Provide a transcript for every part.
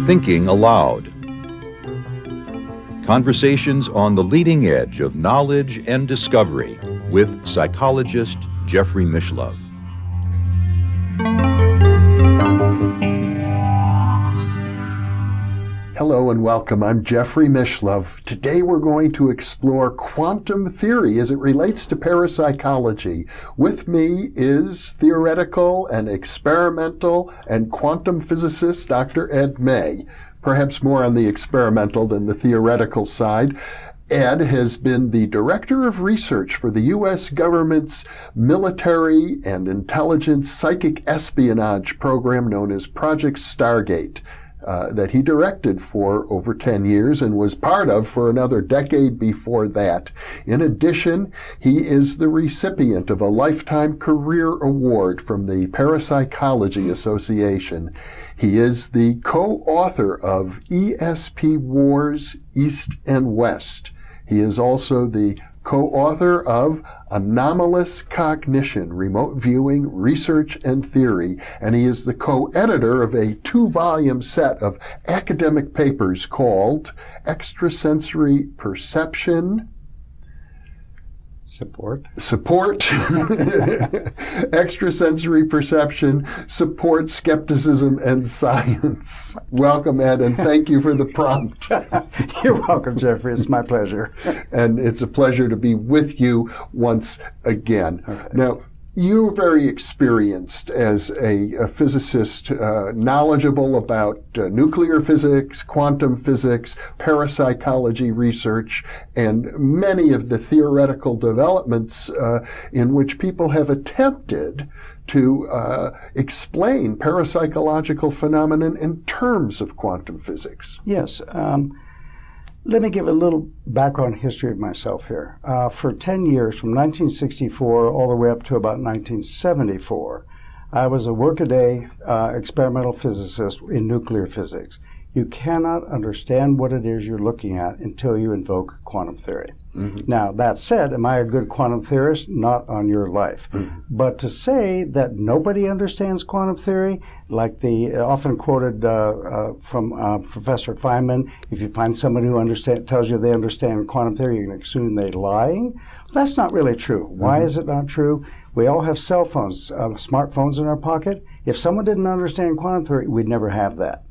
Thinking Aloud. Conversations on the leading edge of knowledge and discovery with psychologist Jeffrey Mishlove. Hello and welcome. I'm Jeffrey Mishlove. Today we're going to explore quantum theory as it relates to parapsychology. With me is theoretical and experimental and quantum physicist Dr. Ed May. Perhaps more on the experimental than the theoretical side. Ed has been the Director of Research for the U.S. government's military and intelligence psychic espionage program known as Project Stargate. That he directed for over 10 years and was part of for another decade before that. In addition, he is the recipient of a Lifetime Career Award from the Parapsychology Association. He is the co-author of ESP Wars East and West. He is also the co-author of Anomalous Cognition, Remote Viewing, Research and Theory, and he is the co-editor of a 2-volume set of academic papers called Extrasensory Perception, Extrasensory Perception, Support, Skepticism, and Science. Welcome, Ed, and thank you for the prompt. You're welcome, Jeffrey. It's my pleasure. And it's a pleasure to be with you once again. Okay. Now, you're very experienced as a physicist, knowledgeable about nuclear physics, quantum physics, parapsychology research, and many of the theoretical developments in which people have attempted to explain parapsychological phenomenon in terms of quantum physics. Yes. Let me give a little background history of myself here. For 10 years, from 1964 all the way up to about 1974, I was a workaday experimental physicist in nuclear physics. You cannot understand what it is you're looking at until you invoke quantum theory. Mm-hmm. Now, that said, am I a good quantum theorist? Not on your life. Mm-hmm. But to say that nobody understands quantum theory, like the often quoted from Professor Feynman, if you find somebody who tells you they understand quantum theory, you can assume they're lying. That's not really true. Mm-hmm. Why is it not true? We all have cell phones, smartphones in our pocket. If someone didn't understand quantum theory, we'd never have that.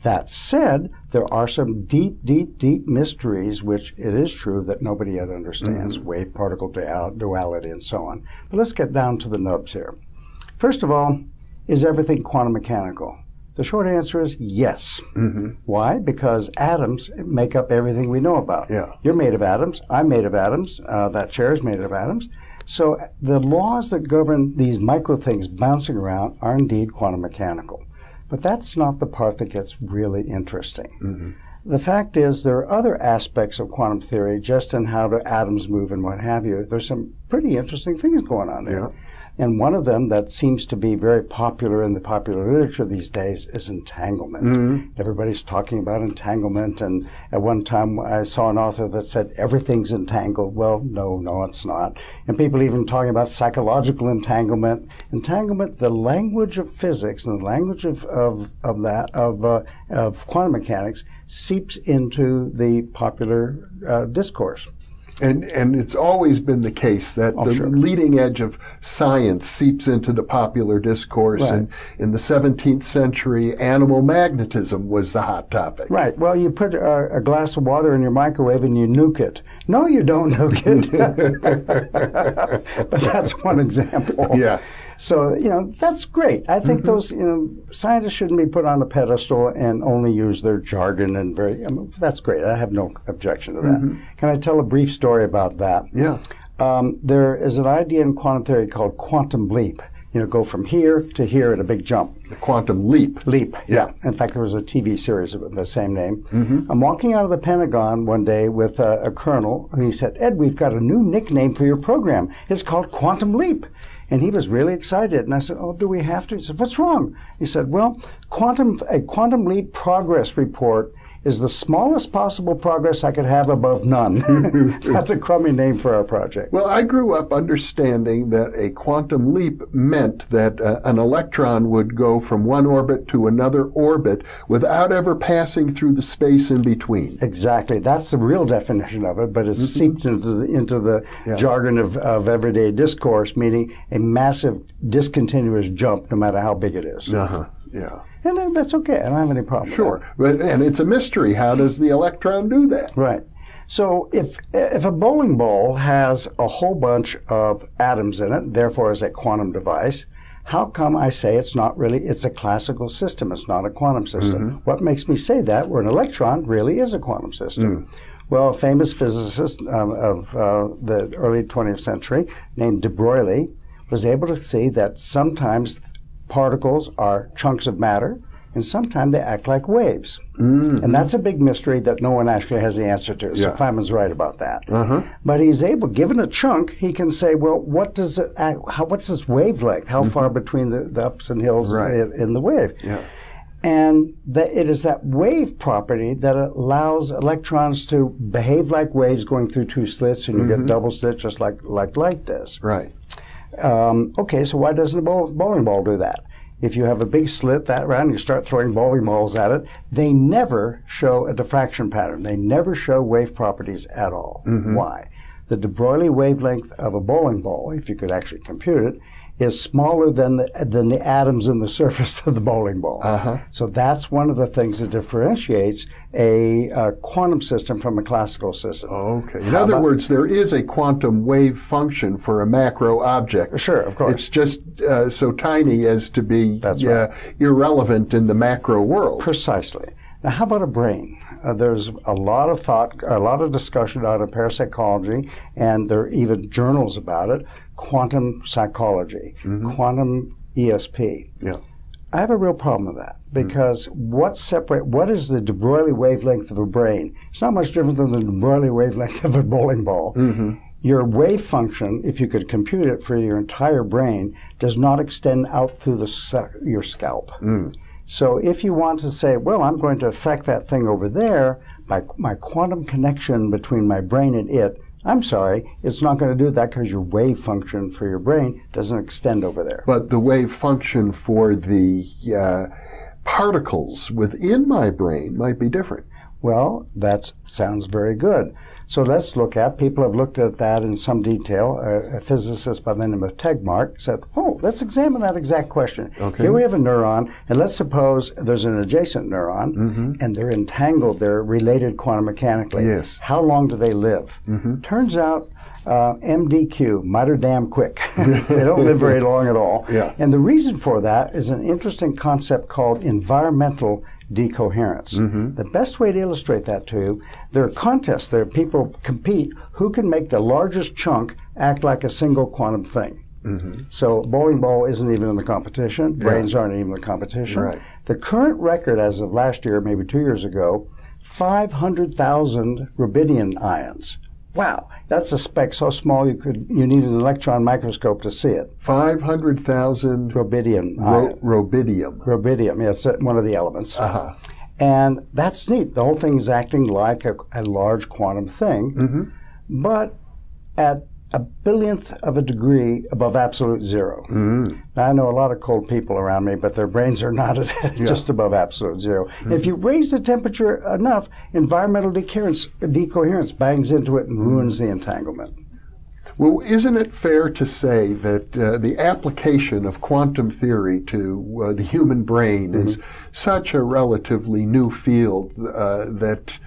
That said, there are some deep, deep, deep mysteries, which it is true that nobody yet understands, mm-hmm. wave-particle duality and so on. But let's get down to the nubs here. First of all, is everything quantum mechanical? The short answer is yes. Mm-hmm. Why? Because atoms make up everything we know about. Yeah. You're made of atoms. I'm made of atoms. That chair is made of atoms. So the laws that govern these micro things bouncing around are indeed quantum mechanical. But that's not the part that gets really interesting. Mm-hmm. The fact is there are other aspects of quantum theory just in how the atoms move and what have you. There's some pretty interesting things going on there. Yeah. And one of them that seems to be very popular in the popular literature these days is entanglement. Mm-hmm. Everybody's talking about entanglement, and at one time I saw an author that said everything's entangled. Well, no, it's not. And people even talking about psychological entanglement. Entanglement, the language of physics and the language of quantum mechanics seeps into the popular discourse. And it's always been the case that the leading edge of science seeps into the popular discourse. Right. And in the 17th century, animal magnetism was the hot topic. Right. Well, you put a glass of water in your microwave and you nuke it. No, you don't nuke it. But that's one example. Yeah. So, that's great. I think those, scientists shouldn't be put on a pedestal and only use their jargon and that's great. I have no objection to that. Mm-hmm. Can I tell a brief story about that? Yeah. There is an idea in quantum theory called quantum leap. Go from here to here at a big jump. The quantum leap. Leap, yeah. In fact, there was a TV series of the same name. Mm-hmm. I'm walking out of the Pentagon one day with a colonel, and he said, "Ed, we've got a new nickname for your program. It's called Quantum Leap." And he was really excited. And I said, oh, do we have to? He said, what's wrong? He said, well, a quantum leap progress report is the smallest possible progress I could have above none. That's a crummy name for our project. Well, I grew up understanding that a quantum leap meant that an electron would go from one orbit to another orbit without ever passing through the space in between. Exactly. That's the real definition of it, but it's seeped into the jargon of everyday discourse, meaning a massive discontinuous jump no matter how big it is. Yeah. And that's okay. I don't have any problem Sure. with And it's a mystery. How does the electron do that? Right. So if a bowling ball has a whole bunch of atoms in it, therefore is a quantum device, how come I say it's a classical system, it's not a quantum system? What makes me say that, where an electron really is a quantum system? Well, a famous physicist of the early 20th century named de Broglie was able to see that sometimes particles are chunks of matter, and sometimes they act like waves. And that's a big mystery that no one actually has the answer to. So Feynman's right about that. But he's able, given a chunk, he can say, well, what's this wavelength? How far between the ups and hills in the wave? And it is that wave property that allows electrons to behave like waves going through two slits, and you get double slits just like light does. Right. Okay, so why doesn't a bowling ball do that? If you have a big slit that round, you start throwing bowling balls at it, they never show a diffraction pattern. They never show wave properties at all. Why? The de Broglie wavelength of a bowling ball, if you could actually compute it, is smaller than the atoms in the surface of the bowling ball. So that's one of the things that differentiates a quantum system from a classical system. Okay. In other words, there is a quantum wave function for a macro object. Sure, of course. It's just so tiny as to be irrelevant in the macro world. Precisely. Now, how about a brain? There's a lot of thought, a lot of discussion out of parapsychology, and there are even journals about it. Quantum psychology, quantum ESP. I have a real problem with that because what is the de Broglie wavelength of a brain? It's not much different than the de Broglie wavelength of a bowling ball. Your wave function, if you could compute it for your entire brain, does not extend out through your scalp. So if you want to say, well, I'm going to affect that thing over there, my quantum connection between my brain and it, I'm sorry, it's not going to do that because your wave function for your brain doesn't extend over there. But the wave function for the particles within my brain might be different. Well, that sounds very good. So let's look at, people have looked at that in some detail. A physicist by the name of Tegmark said, oh, let's examine that exact question. Here we have a neuron, and let's suppose there's an adjacent neuron, and they're entangled, they're related quantum mechanically. How long do they live? Turns out MDQ, mighty damn quick. They don't live very long at all. And the reason for that is an interesting concept called environmental decoherence. The best way to illustrate that to you, there are contests, there are people compete who can make the largest chunk act like a single quantum thing. So bowling ball isn't even in the competition, brains aren't even in the competition. The current record as of last year, maybe 2 years ago, 500,000 rubidium ions. Wow, that's a speck so small you need an electron microscope to see it. 500,000 rubidium. Rubidium. Rubidium, yeah, it's one of the elements. And that's neat. The whole thing is acting like a large quantum thing, but at a billionth of a degree above absolute zero. Now, I know a lot of cold people around me, but their brains are not just above absolute zero. And if you raise the temperature enough, environmental decoherence bangs into it and ruins the entanglement. Well, isn't it fair to say that the application of quantum theory to the human brain is such a relatively new field that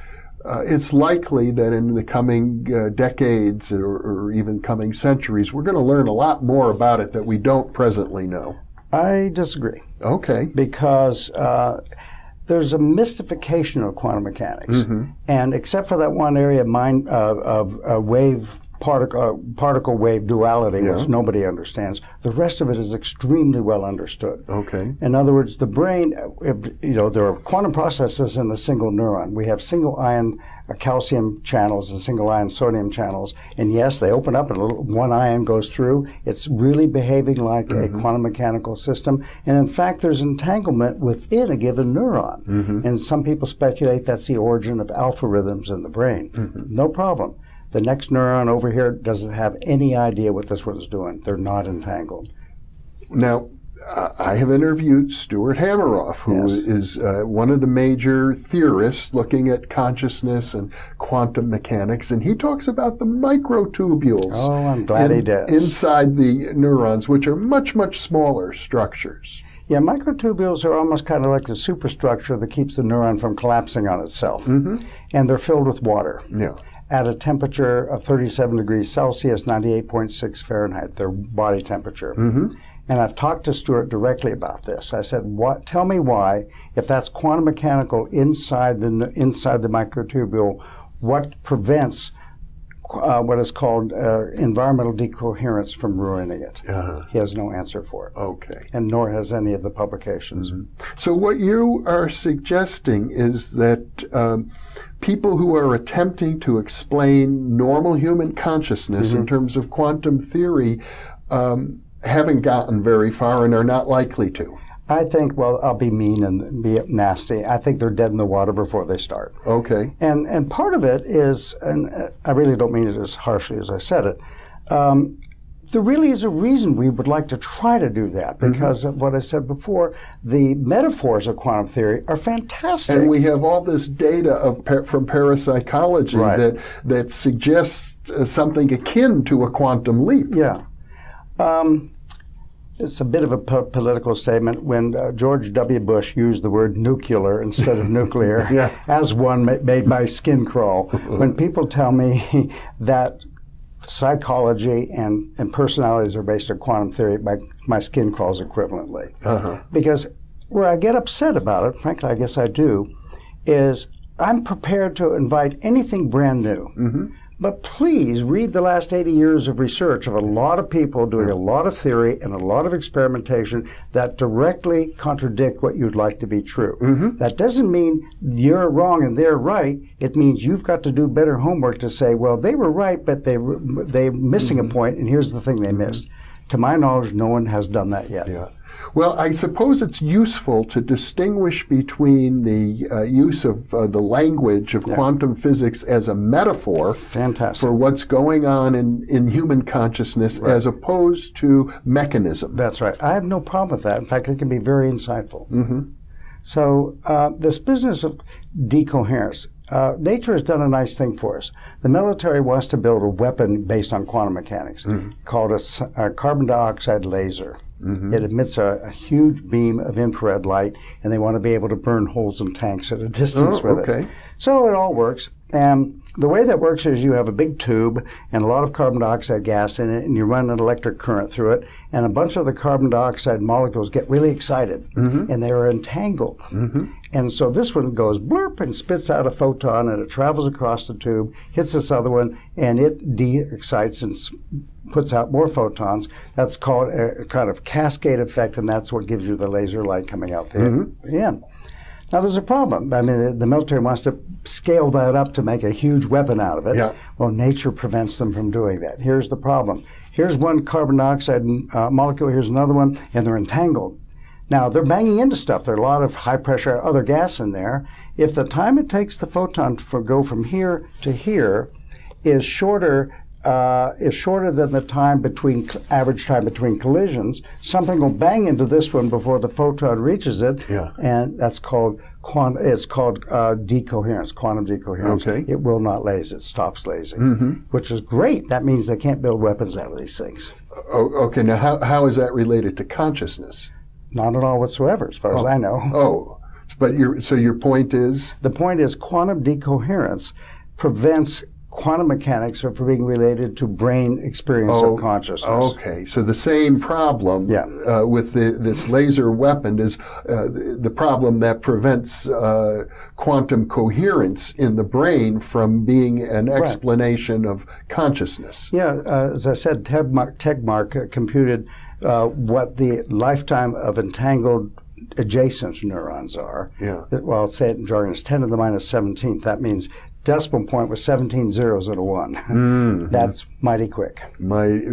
it's likely that in the coming decades or even coming centuries, we're going to learn a lot more about it that we don't presently know? I disagree. Okay. Because there's a mystification of quantum mechanics. And except for that one area of wave particle wave duality, which nobody understands. The rest of it is extremely well understood. Okay. In other words, the brain, there are quantum processes in a single neuron. We have single ion calcium channels and single ion sodium channels. And yes, they open up and one ion goes through. It's really behaving like a quantum mechanical system. And in fact, there's entanglement within a given neuron. And some people speculate that's the origin of alpha rhythms in the brain. No problem. The next neuron over here doesn't have any idea what this one is doing. They're not entangled. Now, I have interviewed Stuart Hameroff, who is one of the major theorists looking at consciousness and quantum mechanics, and he talks about the microtubules I'm glad he does. Inside the neurons, which are much, much smaller structures. Yeah, microtubules are almost kind of like the superstructure that keeps the neuron from collapsing on itself. And they're filled with water. At a temperature of 37 degrees Celsius, 98.6 Fahrenheit, their body temperature. And I've talked to Stuart directly about this. I said, tell me why, if that's quantum mechanical inside the microtubule, what prevents what is called environmental decoherence from ruining it? He has no answer for it. Okay. And nor has any of the publications. So what you are suggesting is that people who are attempting to explain normal human consciousness in terms of quantum theory haven't gotten very far and are not likely to. I think, well, I'll be mean and be nasty. I think they're dead in the water before they start. Okay. And part of it is, and I really don't mean it as harshly as I said it, there really is a reason we would like to try to do that, because of what I said before. The metaphors of quantum theory are fantastic. And we have all this data from parapsychology that suggests something akin to a quantum leap. Yeah. It's a bit of a political statement. When George W. Bush used the word nuclear instead of nuclear, as one made my skin crawl. When people tell me that psychology and personalities are based on quantum theory, my skin crawls equivalently. Because where I get upset about it, frankly, I guess I do, is I'm prepared to invite anything brand new. But please read the last 80 years of research of a lot of people doing a lot of theory and a lot of experimentation that directly contradict what you'd like to be true. That doesn't mean you're wrong and they're right. It means you've got to do better homework to say, well, they were right, but they're missing a point, and here's the thing they missed. To my knowledge, no one has done that yet. Well, I suppose it's useful to distinguish between the use of the language of quantum physics as a metaphor for what's going on in human consciousness as opposed to mechanism. That's right. I have no problem with that. In fact, it can be very insightful. So this business of decoherence, nature has done a nice thing for us. The military wants to build a weapon based on quantum mechanics called a carbon dioxide laser. It emits a huge beam of infrared light, and they want to be able to burn holes in tanks at a distance with it. So it all works. And the way that works is you have a big tube and a lot of carbon dioxide gas in it, and you run an electric current through it, and a bunch of the carbon dioxide molecules get really excited, and they are entangled. And so this one goes blurp and spits out a photon, and it travels across the tube, hits this other one, and it de-excites and puts out more photons. That's called a kind of cascade effect, and that's what gives you the laser light coming out the end. Now, there's a problem. I mean, the military wants to scale that up to make a huge weapon out of it. Well, nature prevents them from doing that. Here's the problem. Here's one carbon dioxide molecule, here's another one, and they're entangled. Now, they're banging into stuff. There are a lot of high-pressure other gas in there. If the time it takes the photon to go from here to here is shorter than the time average time between collisions, something will bang into this one before the photon reaches it, and that's called decoherence, quantum decoherence. It will not laze; it stops lasing, which is great. That means they can't build weapons out of these things. Okay, now how is that related to consciousness? Not at all whatsoever, as far as I know. But your point is? The point is quantum decoherence prevents quantum mechanics are being related to brain experience of consciousness. Okay, so the same problem with this laser weapon is the problem that prevents quantum coherence in the brain from being an explanation of consciousness. Yeah, as I said, Tegmark computed what the lifetime of entangled adjacent neurons are. Yeah. Well, I'll say it in jargon, it's 10 to the minus 17th. That means decimal point with 17 zeros and a 1. Mm-hmm. That's mighty quick.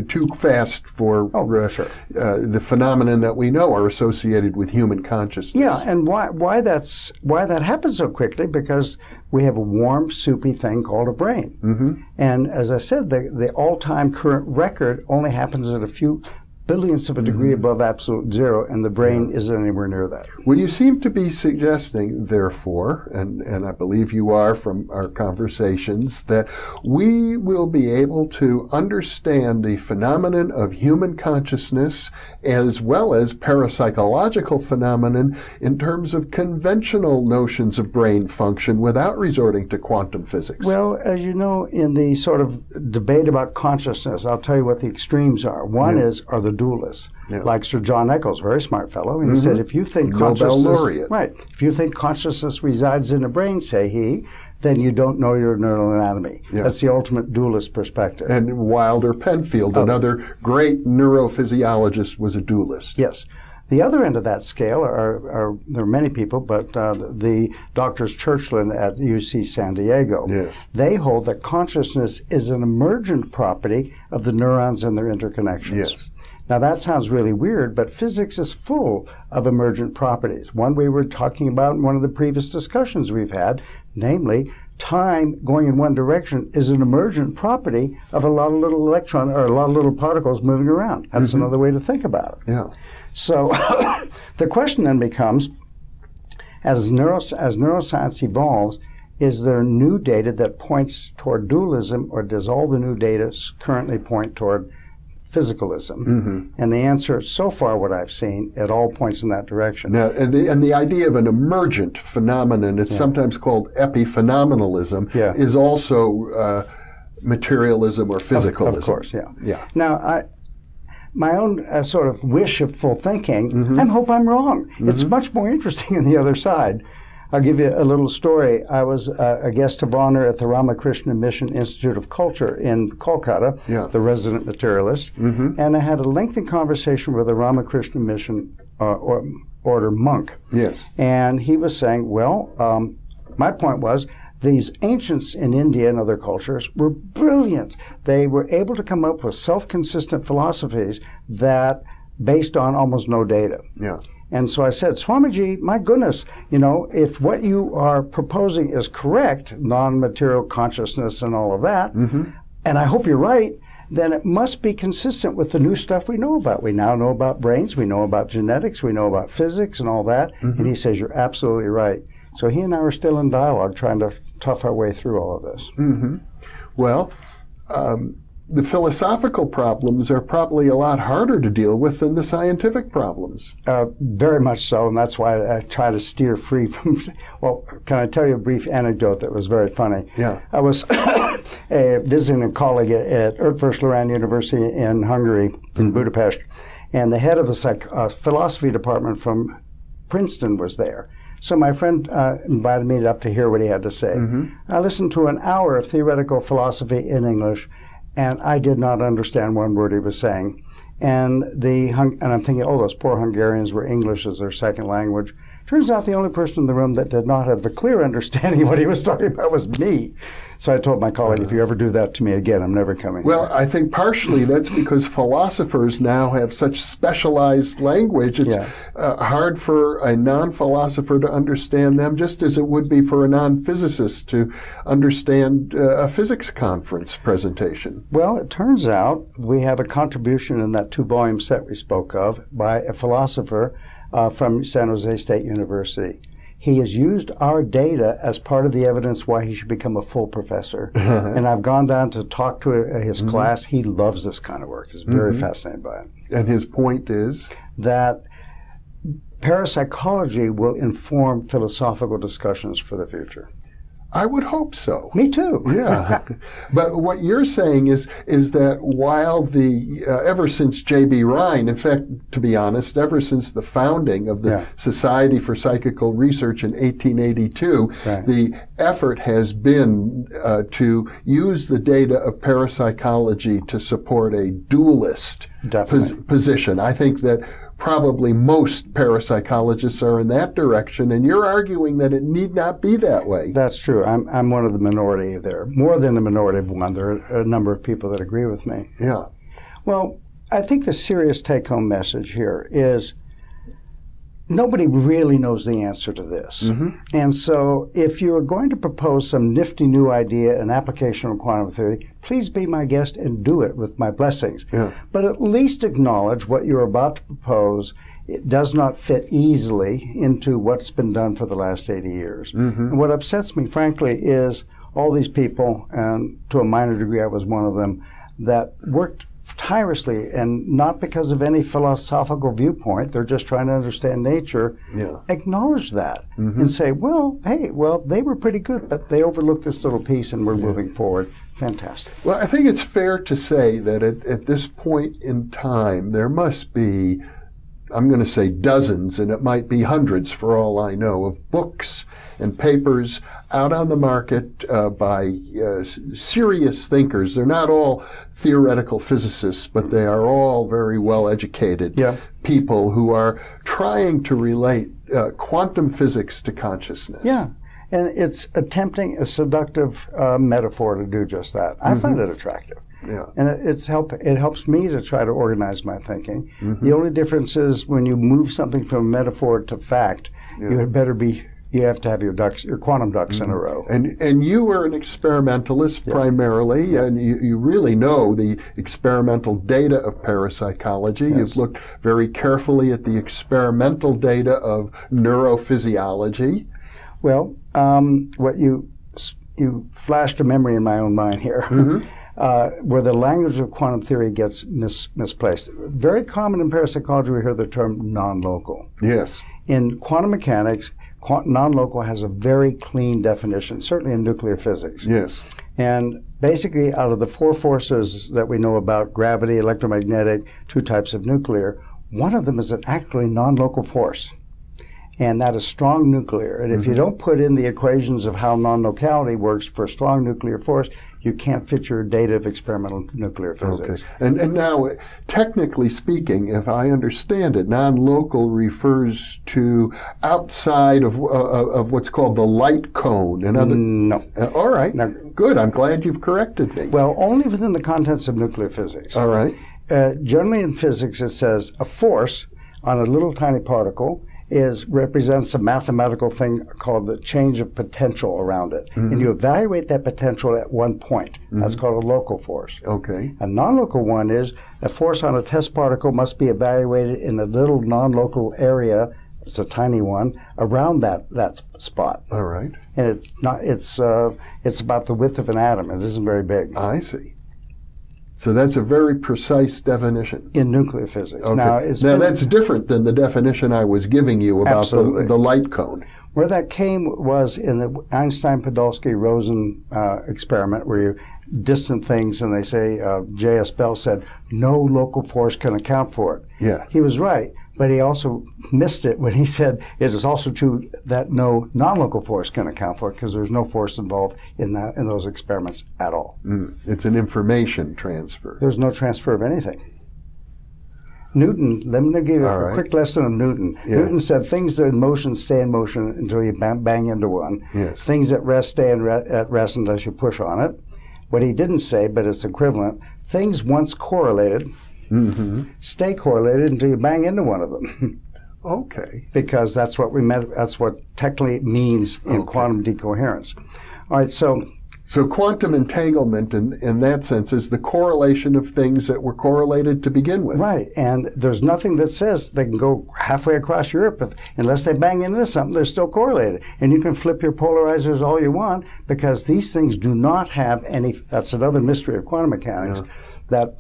Too fast for sure. The phenomenon that we know are associated with human consciousness. Yeah, and why that happens so quickly? Because we have a warm, soupy thing called a brain. Mm-hmm. And as I said, the all-time current record only happens at a few billionths of a degree above absolute zero, and the brain isn't anywhere near that. Well, you seem to be suggesting, therefore, and I believe you are from our conversations, that we will be able to understand the phenomenon of human consciousness as well as parapsychological phenomenon in terms of conventional notions of brain function without resorting to quantum physics. Well, as you know, in the sort of debate about consciousness, I'll tell you what the extremes are. One are the dualists, like Sir John Eccles, very smart fellow, and he said, if you think consciousness, Nobel laureate. Right, if you think consciousness resides in the brain, say he, then you don't know your neural anatomy. Yeah. That's the ultimate dualist perspective. And Wilder Penfield, another great neurophysiologist, was a dualist. Yes. The other end of that scale are there are many people, but the doctors Churchland at UC San Diego. Yes. They hold that consciousness is an emergent property of the neurons and their interconnections. Yes. Now that sounds really weird, but physics is full of emergent properties. One we were talking about in one of the previous discussions we've had, namely time going in one direction is an emergent property of a lot of little electrons or a lot of little particles moving around. That's another way to think about it. Yeah. So the question then becomes, as neuroscience evolves, is there new data that points toward dualism, or does all the new data currently point toward physicalism? Mm-hmm. And the answer, so far what I've seen, it all points in that direction. Now, and the idea of an emergent phenomenon, it's sometimes called epiphenomenalism, is also materialism or physicalism. Of course, yeah. Now, my own sort of wishful thinking, I hope I'm wrong. It's much more interesting on the other side. I'll give you a little story. I was a guest of honor at the Ramakrishna Mission Institute of Culture in Kolkata, the resident materialist, and I had a lengthy conversation with a Ramakrishna Mission order monk. Yes. And he was saying, well, my point was, these ancients in India and other cultures were brilliant. They were able to come up with self-consistent philosophies that based on almost no data. Yeah. And so I said, Swamiji, my goodness, you know, if what you are proposing is correct, non-material consciousness and all of that, and I hope you're right, then it must be consistent with the new stuff we know about. We now know about brains, we know about genetics, we know about physics and all that. And he says, you're absolutely right. So he and I are still in dialogue trying to tough our way through all of this. Well, the philosophical problems are probably a lot harder to deal with than the scientific problems. Very much so, and that's why I try to steer free from... Well, can I tell you a brief anecdote that was very funny? Yeah. I was visiting a colleague at Eötvös-Loránd University in Hungary, in Budapest, and the head of the philosophy department from Princeton was there. So my friend invited me up to hear what he had to say. I listened to an hour of theoretical philosophy in English, and I did not understand one word he was saying. And I'm thinking, oh, those poor Hungarians were English as their second language. Turns out the only person in the room that did not have the clear understanding of what he was talking about was me. So I told my colleague, if you ever do that to me again, I'm never coming Well, here. I think partially that's because philosophers now have such specialized language. It's hard for a non-philosopher to understand them, just as it would be for a non-physicist to understand a physics conference presentation. Well, it turns out we have a contribution in that 2-volume set we spoke of by a philosopher from San Jose State University. He has used our data as part of the evidence why he should become a full professor. And I've gone down to talk to his class. He loves this kind of work. He's very fascinated by it. And his point is? That parapsychology will inform philosophical discussions for the future. I would hope so. Me too. Yeah. But what you're saying is that while ever since J.B. Rhine, in fact, to be honest, ever since the founding of the Society for Psychical Research in 1882, the effort has been to use the data of parapsychology to support a dualist position. I think that probably most parapsychologists are in that direction, and you're arguing that it need not be that way. That's true. I'm one of the minority there. More than a minority of one. There are a number of people that agree with me. Yeah. Well, I think the serious take-home message here is nobody really knows the answer to this. And so if you're going to propose some nifty new idea, an application of quantum theory, please be my guest and do it with my blessings. But at least acknowledge what you're about to propose. It does not fit easily into what's been done for the last 80 years. And what upsets me, frankly, is all these people, and to a minor degree I was one of them, that worked tirelessly, and not because of any philosophical viewpoint, they're just trying to understand nature, acknowledge that and say, well, hey, they were pretty good, but they overlooked this little piece and we're moving forward. Fantastic. Well, I think it's fair to say that at this point in time, there must be, I'm going to say dozens, and it might be hundreds for all I know, of books and papers out on the market by serious thinkers. They're not all theoretical physicists, but they are all very well-educated people who are trying to relate quantum physics to consciousness. Yeah, and it's attempting a seductive metaphor to do just that. I find it attractive. And it helps me to try to organize my thinking. The only difference is when you move something from metaphor to fact, you have to have your quantum ducks in a row. And you were an experimentalist primarily, and you really know the experimental data of parapsychology. You've looked very carefully at the experimental data of neurophysiology. Well, what you flashed a memory in my own mind here. Where the language of quantum theory gets misplaced. Very common in parapsychology, we hear the term non-local. Yes. In quantum mechanics, non-local has a very clean definition, certainly in nuclear physics. Yes. And basically, out of the four forces that we know about, gravity, electromagnetic, two types of nuclear, one of them is an actually non-local force. And that is strong nuclear. And if you don't put in the equations of how non-locality works for a strong nuclear force, you can't fit your data of experimental nuclear physics. Okay. And now, technically speaking, if I understand it, non-local refers to outside of what's called the light cone. No. All right. Now, good. I'm glad you've corrected me. Well, only within the contents of nuclear physics. All right. Generally in physics, it says a force on a little tiny particle represents a mathematical thing called the change of potential around it. And you evaluate that potential at one point. That's called a local force. Okay. A non-local one is a force on a test particle must be evaluated in a little non-local area, it's a tiny one, around that spot. All right. And it's about the width of an atom. It isn't very big. I see. So that's a very precise definition. In nuclear physics. Okay. Now that's different than the definition I was giving you about the light cone. Where that came was in the Einstein-Podolsky-Rosen experiment, where you distant things, and they say J.S. Bell said, no local force can account for it. Yeah. He was right, but he also missed it when he said it is also true that no non-local force can account for it, because there's no force involved in those experiments at all. It's an information transfer. There's no transfer of anything. Newton, let me give you a quick lesson of Newton. Yeah. Newton said things in motion stay in motion until you bang into one. Yes. Things at rest stay at rest unless you push on it. What he didn't say, but it's equivalent, things once correlated stay correlated until you bang into one of them. Okay. Because that's what that's what technically means in quantum decoherence. All right, So quantum entanglement, in that sense, is the correlation of things that were correlated to begin with. Right, and there's nothing that says they can go halfway across Europe, unless they bang into something, they're still correlated. And you can flip your polarizers all you want, because these things do not have any, that's another mystery of quantum mechanics, that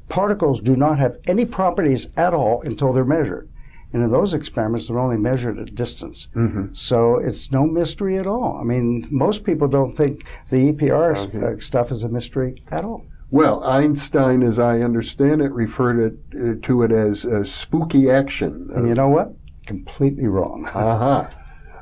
particles do not have any properties at all until they're measured. And in those experiments, they're only measured at distance. So it's no mystery at all. I mean, most people don't think the EPR stuff is a mystery at all. Well, Einstein, as I understand it, referred to it as spooky action. And you know what? Completely wrong.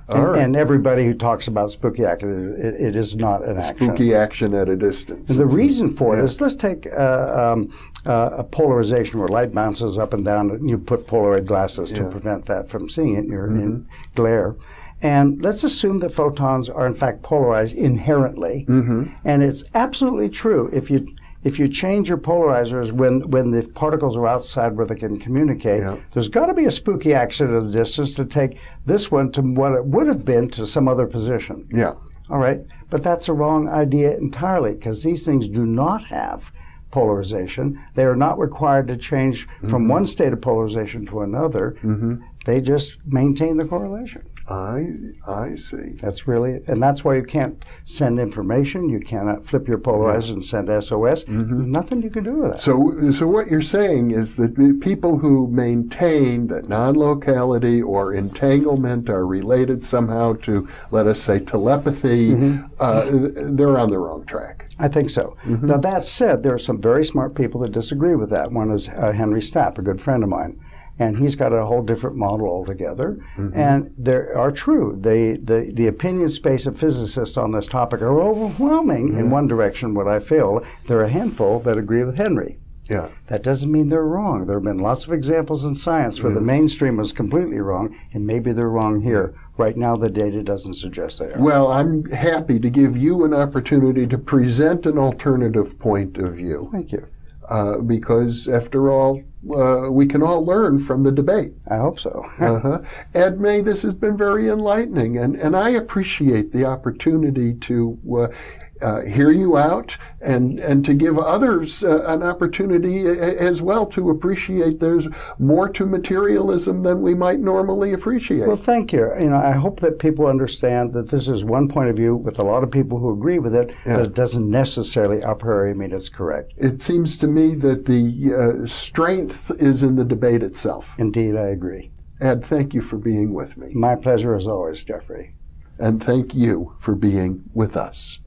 And everybody who talks about spooky action, it is not an action. Spooky action at a distance. And the reason for it is, let's take a polarization where light bounces up and down, and you put Polaroid glasses to prevent that from seeing it in glare. And let's assume that photons are in fact polarized inherently. And it's absolutely true. If you change your polarizers when the particles are outside where they can communicate, there's got to be a spooky action at a distance to take this one to what it would have been to some other position. All right, but that's a wrong idea entirely, because these things do not have polarization. They are not required to change from one state of polarization to another. They just maintain the correlation. I see. That's really, and that's why you can't send information. You cannot flip your polarizers and send SOS. There's nothing you can do with that. So what you're saying is that the people who maintain that non-locality or entanglement are related somehow to, let us say, telepathy, they're on the wrong track. I think so. Now, that said, there are some very smart people that disagree with that. One is Henry Stapp, a good friend of mine. And he's got a whole different model altogether. And they are true. The opinion space of physicists on this topic are overwhelming in one direction, what I feel. There are a handful that agree with Henry. That doesn't mean they're wrong. There have been lots of examples in science where the mainstream was completely wrong, and maybe they're wrong here. Right now, the data doesn't suggest they are. Well, I'm happy to give you an opportunity to present an alternative point of view. Thank you. Because, after all, we can all learn from the debate. I hope so. Ed May, this has been very enlightening, and I appreciate the opportunity to hear you out and to give others an opportunity as well to appreciate there's more to materialism than we might normally appreciate. Well, thank you. I hope that people understand that this is one point of view with a lot of people who agree with it, but it doesn't necessarily a priori mean it's correct. It seems to me that the strength is in the debate itself. Indeed, I agree. Ed, thank you for being with me. My pleasure as always, Jeffrey. And thank you for being with us.